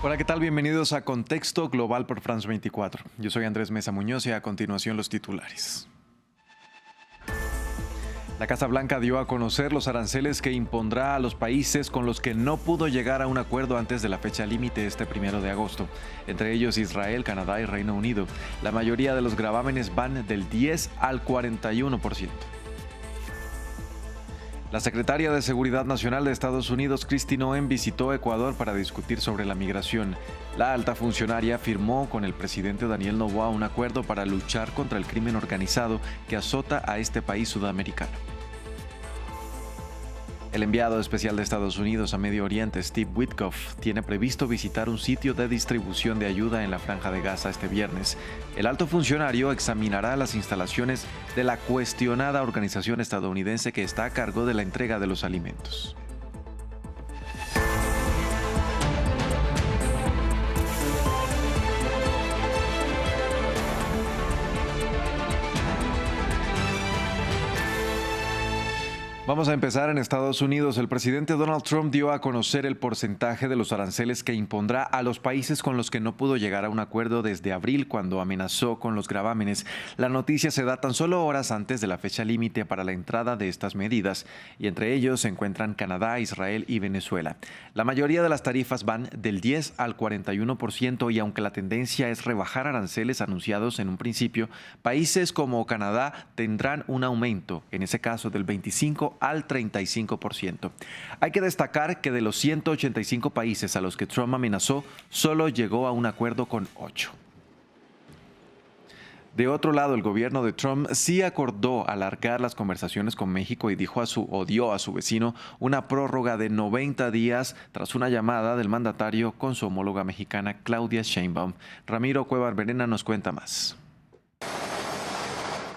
Hola, ¿qué tal? Bienvenidos a Contexto Global por France 24. Yo soy Andrés Mesa Muñoz y a continuación los titulares. La Casa Blanca dio a conocer los aranceles que impondrá a los países con los que no pudo llegar a un acuerdo antes de la fecha límite este 1 de agosto, entre ellos Israel, Canadá y Reino Unido. La mayoría de los gravámenes van del 10 al 41%. La secretaria de Seguridad Nacional de Estados Unidos, Kristi Noem, visitó Ecuador para discutir sobre la migración. La alta funcionaria firmó con el presidente Daniel Noboa un acuerdo para luchar contra el crimen organizado que azota a este país sudamericano. El enviado especial de Estados Unidos a Medio Oriente, Steve Witkoff, tiene previsto visitar un sitio de distribución de ayuda en la Franja de Gaza este viernes. El alto funcionario examinará las instalaciones de la cuestionada organización estadounidense que está a cargo de la entrega de los alimentos. Vamos a empezar en Estados Unidos. El presidente Donald Trump dio a conocer el porcentaje de los aranceles que impondrá a los países con los que no pudo llegar a un acuerdo desde abril, cuando amenazó con los gravámenes. La noticia se da tan solo horas antes de la fecha límite para la entrada de estas medidas, y entre ellos se encuentran Canadá, Israel y Venezuela. La mayoría de las tarifas van del 10 al 41%, y aunque la tendencia es rebajar aranceles anunciados en un principio, países como Canadá tendrán un aumento, en ese caso del 25 al 35%. Hay que destacar que de los 185 países a los que Trump amenazó, solo llegó a un acuerdo con 8. De otro lado, el gobierno de Trump sí acordó alargar las conversaciones con México y dio a su vecino una prórroga de 90 días tras una llamada del mandatario con su homóloga mexicana Claudia Sheinbaum. Ramiro Cuevas Verena nos cuenta más.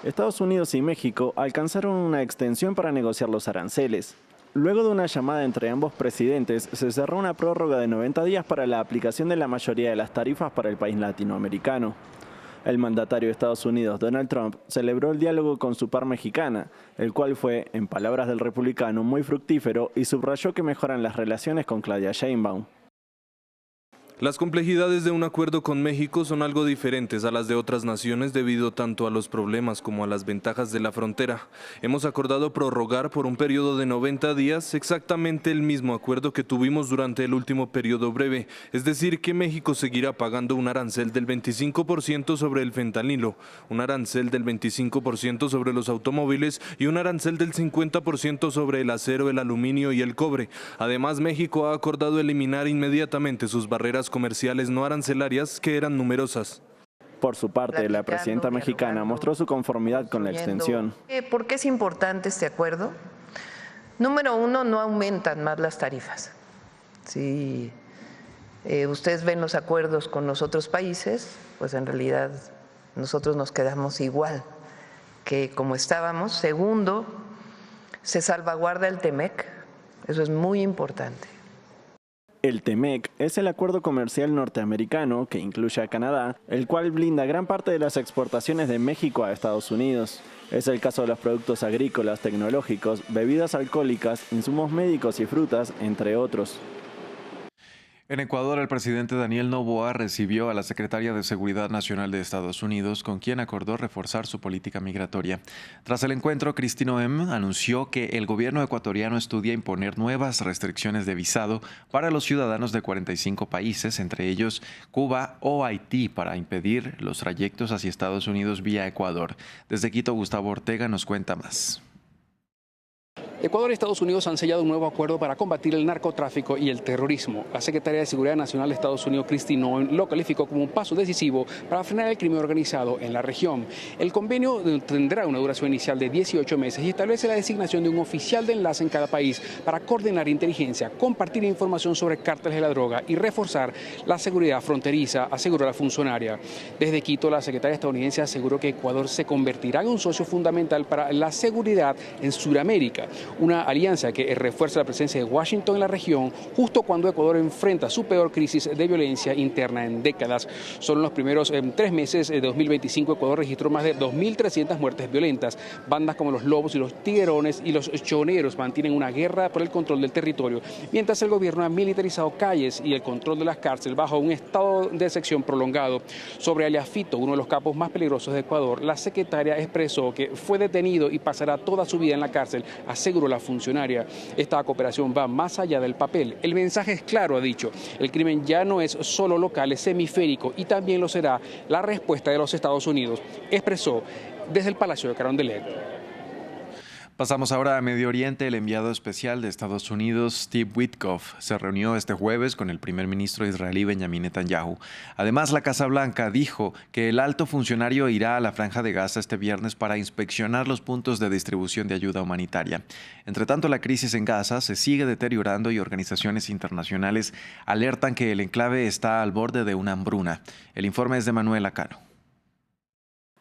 Estados Unidos y México alcanzaron una extensión para negociar los aranceles. Luego de una llamada entre ambos presidentes, se cerró una prórroga de 90 días para la aplicación de la mayoría de las tarifas para el país latinoamericano. El mandatario de Estados Unidos, Donald Trump, celebró el diálogo con su par mexicana, el cual fue, en palabras del republicano, muy fructífero, y subrayó que mejoran las relaciones con Claudia Sheinbaum. Las complejidades de un acuerdo con México son algo diferentes a las de otras naciones debido tanto a los problemas como a las ventajas de la frontera. Hemos acordado prorrogar por un periodo de 90 días exactamente el mismo acuerdo que tuvimos durante el último periodo breve, es decir, que México seguirá pagando un arancel del 25% sobre el fentanilo, un arancel del 25% sobre los automóviles y un arancel del 50% sobre el acero, el aluminio y el cobre. Además, México ha acordado eliminar inmediatamente sus barreras comerciales no arancelarias, que eran numerosas. Por su parte, la presidenta mexicana mostró su conformidad con la extensión. ¿Por qué es importante este acuerdo? Número uno, no aumentan más las tarifas. Si ustedes ven los acuerdos con los otros países, pues en realidad nosotros nos quedamos igual que como estábamos. Segundo, se salvaguarda el TEMEC, eso es muy importante. El TEMEC es el acuerdo comercial norteamericano que incluye a Canadá, el cual blinda gran parte de las exportaciones de México a Estados Unidos. Es el caso de los productos agrícolas, tecnológicos, bebidas alcohólicas, insumos médicos y frutas, entre otros. En Ecuador, el presidente Daniel Noboa recibió a la secretaria de Seguridad Nacional de Estados Unidos, con quien acordó reforzar su política migratoria. Tras el encuentro, Kristi Noem anunció que el gobierno ecuatoriano estudia imponer nuevas restricciones de visado para los ciudadanos de 45 países, entre ellos Cuba o Haití, para impedir los trayectos hacia Estados Unidos vía Ecuador. Desde Quito, Gustavo Ortega nos cuenta más. Ecuador y Estados Unidos han sellado un nuevo acuerdo para combatir el narcotráfico y el terrorismo. La secretaria de Seguridad Nacional de Estados Unidos, Kristi Noem, lo calificó como un paso decisivo para frenar el crimen organizado en la región. El convenio tendrá una duración inicial de 18 meses y establece la designación de un oficial de enlace en cada país para coordinar inteligencia, compartir información sobre cárteles de la droga y reforzar la seguridad fronteriza, aseguró la funcionaria. Desde Quito, la secretaria estadounidense aseguró que Ecuador se convertirá en un socio fundamental para la seguridad en Sudamérica. una alianza que refuerza la presencia de Washington en la región justo cuando Ecuador enfrenta su peor crisis de violencia interna en décadas. Solo en los primeros 3 meses de 2025 Ecuador registró más de 2.300 muertes violentas. Bandas como los Lobos y los Tiguerones y los Choneros mantienen una guerra por el control del territorio, mientras el gobierno ha militarizado calles y el control de las cárceles bajo un estado de excepción prolongado. Sobre alias Fito, uno de los capos más peligrosos de Ecuador, la secretaria expresó que fue detenido y pasará toda su vida en la cárcel, aseguró la funcionaria. Esta cooperación va más allá del papel. El mensaje es claro, ha dicho. El crimen ya no es solo local, es hemisférico y también lo será la respuesta de los Estados Unidos, expresó desde el Palacio de Carondelet. Pasamos ahora a Medio Oriente. El enviado especial de Estados Unidos, Steve Witkoff, se reunió este jueves con el primer ministro israelí Benjamin Netanyahu. Además, la Casa Blanca dijo que el alto funcionario irá a la Franja de Gaza este viernes para inspeccionar los puntos de distribución de ayuda humanitaria. Entre tanto, la crisis en Gaza se sigue deteriorando y organizaciones internacionales alertan que el enclave está al borde de una hambruna. El informe es de Manuel Cano.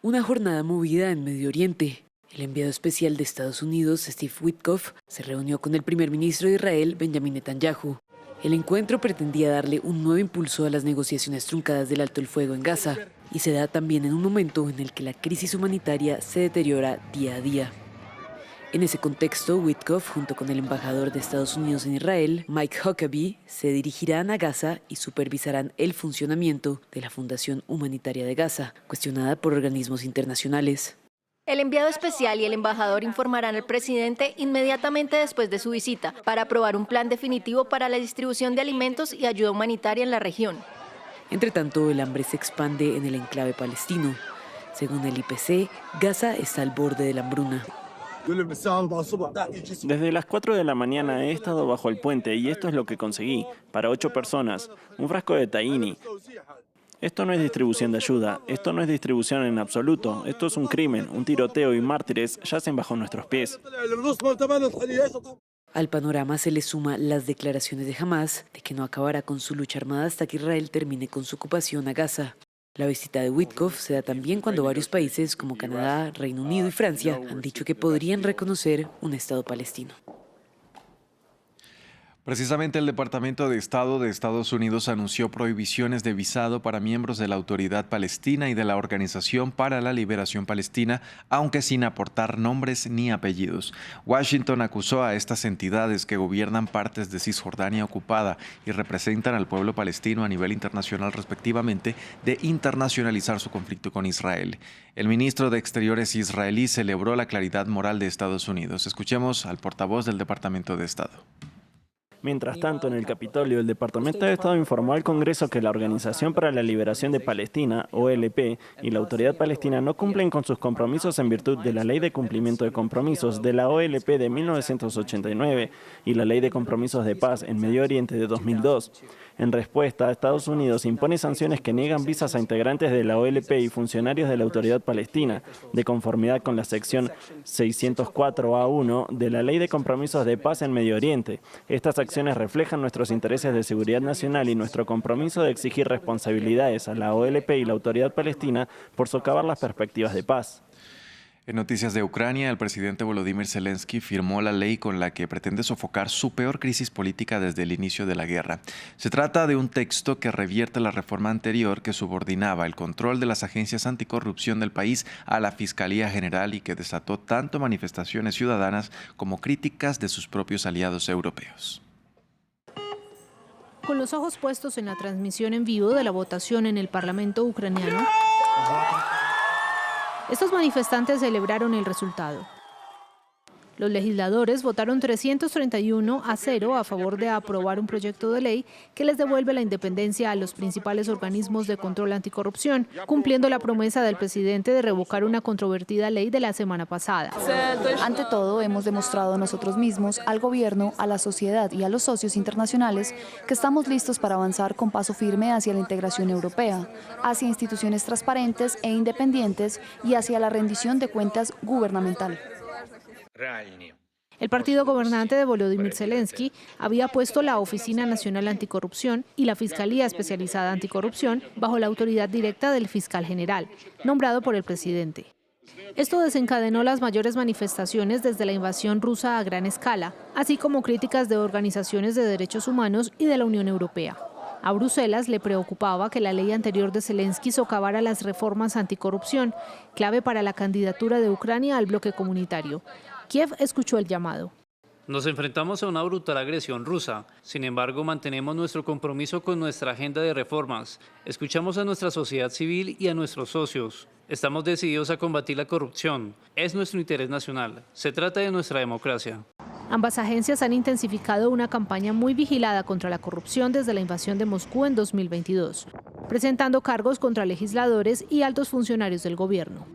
Una jornada movida en Medio Oriente. El enviado especial de Estados Unidos, Steve Witkoff, se reunió con el primer ministro de Israel, Benjamin Netanyahu. El encuentro pretendía darle un nuevo impulso a las negociaciones truncadas del alto el fuego en Gaza y se da también en un momento en el que la crisis humanitaria se deteriora día a día. En ese contexto, Witkoff, junto con el embajador de Estados Unidos en Israel, Mike Huckabee, se dirigirán a Gaza y supervisarán el funcionamiento de la Fundación Humanitaria de Gaza, cuestionada por organismos internacionales. El enviado especial y el embajador informarán al presidente inmediatamente después de su visita para aprobar un plan definitivo para la distribución de alimentos y ayuda humanitaria en la región. Entre tanto, el hambre se expande en el enclave palestino. Según el IPC, Gaza está al borde de la hambruna. Desde las 4 de la mañana he estado bajo el puente y esto es lo que conseguí, para 8 personas, un frasco de tahini. Esto no es distribución de ayuda, esto no es distribución en absoluto, esto es un crimen, un tiroteo y mártires yacen bajo nuestros pies. Al panorama se le suma las declaraciones de Hamás de que no acabará con su lucha armada hasta que Israel termine con su ocupación a Gaza. La visita de Witkoff se da también cuando varios países como Canadá, Reino Unido y Francia han dicho que podrían reconocer un Estado palestino. Precisamente el Departamento de Estado de Estados Unidos anunció prohibiciones de visado para miembros de la Autoridad Palestina y de la Organización para la Liberación Palestina, aunque sin aportar nombres ni apellidos. Washington acusó a estas entidades que gobiernan partes de Cisjordania ocupada y representan al pueblo palestino a nivel internacional respectivamente de internacionalizar su conflicto con Israel. El ministro de Exteriores israelí celebró la claridad moral de Estados Unidos. Escuchemos al portavoz del Departamento de Estado. Mientras tanto, en el Capitolio, el Departamento de Estado informó al Congreso que la Organización para la Liberación de Palestina, OLP, y la Autoridad Palestina no cumplen con sus compromisos en virtud de la Ley de Cumplimiento de Compromisos de la OLP de 1989 y la Ley de Compromisos de Paz en Medio Oriente de 2002. En respuesta, Estados Unidos impone sanciones que niegan visas a integrantes de la OLP y funcionarios de la Autoridad Palestina, de conformidad con la sección 604A1 de la Ley de Compromisos de Paz en Medio Oriente. Estas acciones reflejan nuestros intereses de seguridad nacional y nuestro compromiso de exigir responsabilidades a la OLP y la Autoridad Palestina por socavar las perspectivas de paz. En noticias de Ucrania, el presidente Volodymyr Zelensky firmó la ley con la que pretende sofocar su peor crisis política desde el inicio de la guerra. Se trata de un texto que revierte la reforma anterior que subordinaba el control de las agencias anticorrupción del país a la Fiscalía General y que desató tanto manifestaciones ciudadanas como críticas de sus propios aliados europeos. Con los ojos puestos en la transmisión en vivo de la votación en el Parlamento ucraniano, estos manifestantes celebraron el resultado. Los legisladores votaron 331-0 a favor de aprobar un proyecto de ley que les devuelve la independencia a los principales organismos de control anticorrupción, cumpliendo la promesa del presidente de revocar una controvertida ley de la semana pasada. Ante todo, hemos demostrado nosotros mismos, al gobierno, a la sociedad y a los socios internacionales que estamos listos para avanzar con paso firme hacia la integración europea, hacia instituciones transparentes e independientes y hacia la rendición de cuentas gubernamental. El partido gobernante de Volodymyr Zelensky había puesto la Oficina Nacional Anticorrupción y la Fiscalía Especializada Anticorrupción bajo la autoridad directa del fiscal general, nombrado por el presidente. Esto desencadenó las mayores manifestaciones desde la invasión rusa a gran escala, así como críticas de organizaciones de derechos humanos y de la Unión Europea. A Bruselas le preocupaba que la ley anterior de Zelensky socavara las reformas anticorrupción, clave para la candidatura de Ucrania al bloque comunitario. Kiev escuchó el llamado. Nos enfrentamos a una brutal agresión rusa. Sin embargo, mantenemos nuestro compromiso con nuestra agenda de reformas. Escuchamos a nuestra sociedad civil y a nuestros socios. Estamos decididos a combatir la corrupción. Es nuestro interés nacional. Se trata de nuestra democracia. Ambas agencias han intensificado una campaña muy vigilada contra la corrupción desde la invasión de Moscú en 2022, presentando cargos contra legisladores y altos funcionarios del gobierno.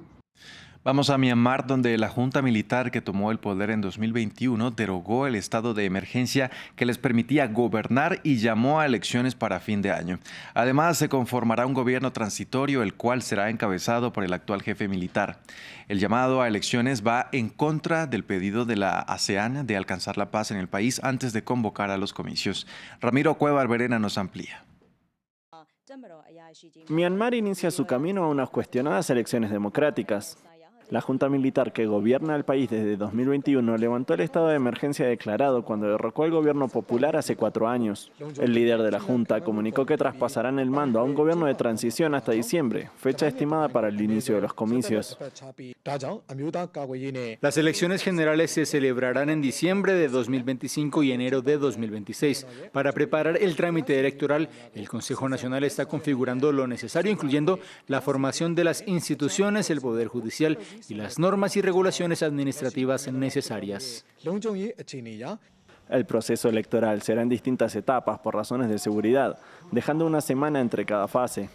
Vamos a Myanmar, donde la junta militar que tomó el poder en 2021 derogó el estado de emergencia que les permitía gobernar y llamó a elecciones para fin de año. Además, se conformará un gobierno transitorio, el cual será encabezado por el actual jefe militar. El llamado a elecciones va en contra del pedido de la ASEAN de alcanzar la paz en el país antes de convocar a los comicios. Ramiro Cueva Alberena nos amplía. Myanmar inicia su camino a unas cuestionadas elecciones democráticas. La junta militar que gobierna el país desde 2021 levantó el estado de emergencia declarado cuando derrocó al gobierno popular hace 4 años. El líder de la junta comunicó que traspasarán el mando a un gobierno de transición hasta diciembre, fecha estimada para el inicio de los comicios. Las elecciones generales se celebrarán en diciembre de 2025 y enero de 2026. Para preparar el trámite electoral, el Consejo Nacional está configurando lo necesario, incluyendo la formación de las instituciones, el Poder Judicial y las normas y regulaciones administrativas necesarias. El proceso electoral será en distintas etapas por razones de seguridad, dejando una semana entre cada fase.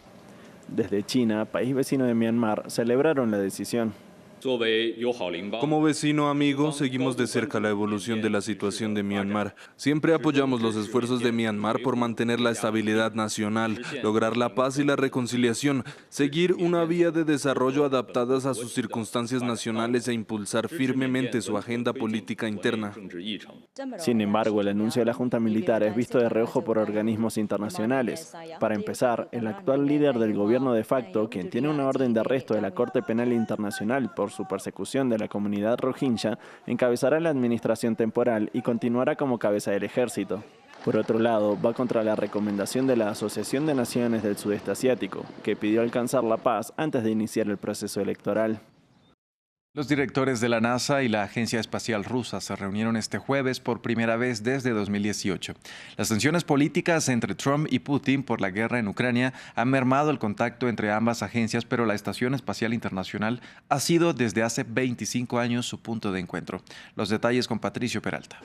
Desde China, país vecino de Myanmar, celebraron la decisión. Como vecino amigo, seguimos de cerca la evolución de la situación de Myanmar. Siempre apoyamos los esfuerzos de Myanmar por mantener la estabilidad nacional, lograr la paz y la reconciliación, seguir una vía de desarrollo adaptadas a sus circunstancias nacionales e impulsar firmemente su agenda política interna. Sin embargo, el anuncio de la junta militar es visto de reojo por organismos internacionales. Para empezar, el actual líder del gobierno de facto, quien tiene una orden de arresto de la Corte Penal Internacional por su persecución de la comunidad rohingya, encabezará la administración temporal y continuará como cabeza del ejército. Por otro lado, va contra la recomendación de la Asociación de Naciones del Sudeste Asiático, que pidió alcanzar la paz antes de iniciar el proceso electoral. Los directores de la NASA y la Agencia Espacial Rusa se reunieron este jueves por primera vez desde 2018. Las tensiones políticas entre Trump y Putin por la guerra en Ucrania han mermado el contacto entre ambas agencias, pero la Estación Espacial Internacional ha sido desde hace 25 años su punto de encuentro. Los detalles con Patricio Peralta.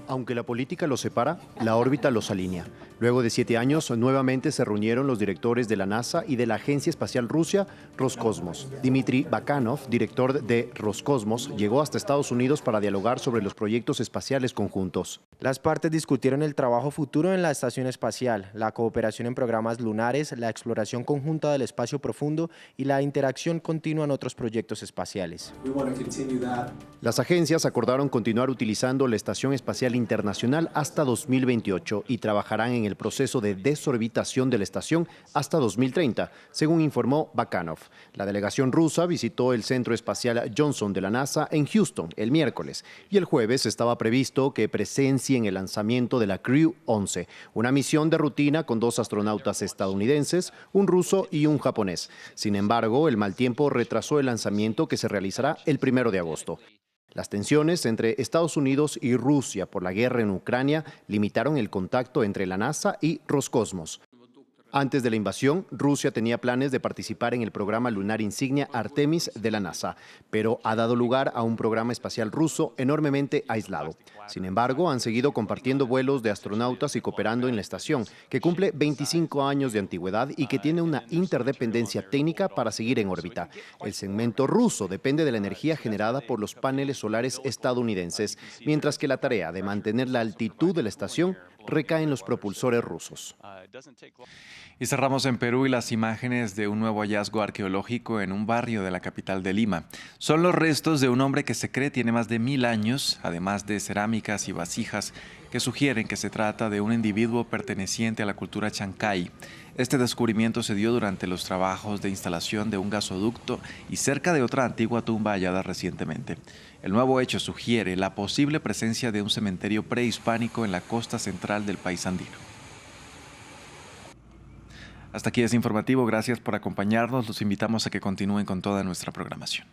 Aunque la política los separa, la órbita los alinea. Luego de 7 años, nuevamente se reunieron los directores de la NASA y de la Agencia Espacial Rusa, Roscosmos. Dmitry Bakanov, director de Roscosmos, llegó hasta Estados Unidos para dialogar sobre los proyectos espaciales conjuntos. Las partes discutieron el trabajo futuro en la estación espacial, la cooperación en programas lunares, la exploración conjunta del espacio profundo y la interacción continua en otros proyectos espaciales. Las agencias acordaron continuar utilizando la Estación Espacial Internacional hasta 2028 y trabajarán en el proceso de desorbitación de la estación hasta 2030, según informó Bakanov. La delegación rusa visitó el Centro Espacial Johnson de la NASA en Houston el miércoles y el jueves estaba previsto que presencien el lanzamiento de la Crew 11, una misión de rutina con 2 astronautas estadounidenses, un ruso y un japonés. Sin embargo, el mal tiempo retrasó el lanzamiento que se realizará el 1 de agosto. Las tensiones entre Estados Unidos y Rusia por la guerra en Ucrania limitaron el contacto entre la NASA y Roscosmos. Antes de la invasión, Rusia tenía planes de participar en el programa lunar insignia Artemis de la NASA, pero ha dado lugar a un programa espacial ruso enormemente aislado. Sin embargo, han seguido compartiendo vuelos de astronautas y cooperando en la estación, que cumple 25 años de antigüedad y que tiene una interdependencia técnica para seguir en órbita. El segmento ruso depende de la energía generada por los paneles solares estadounidenses, mientras que la tarea de mantener la altitud de la estación recae en los propulsores rusos. Y cerramos en Perú y las imágenes de un nuevo hallazgo arqueológico en un barrio de la capital de Lima. Son los restos de un hombre que se cree tiene más de 1000 años, además de cerámicas y vasijas que sugieren que se trata de un individuo perteneciente a la cultura chancay. Este descubrimiento se dio durante los trabajos de instalación de un gasoducto y cerca de otra antigua tumba hallada recientemente. El nuevo hecho sugiere la posible presencia de un cementerio prehispánico en la costa central del país andino. Hasta aquí es informativo, gracias por acompañarnos, los invitamos a que continúen con toda nuestra programación.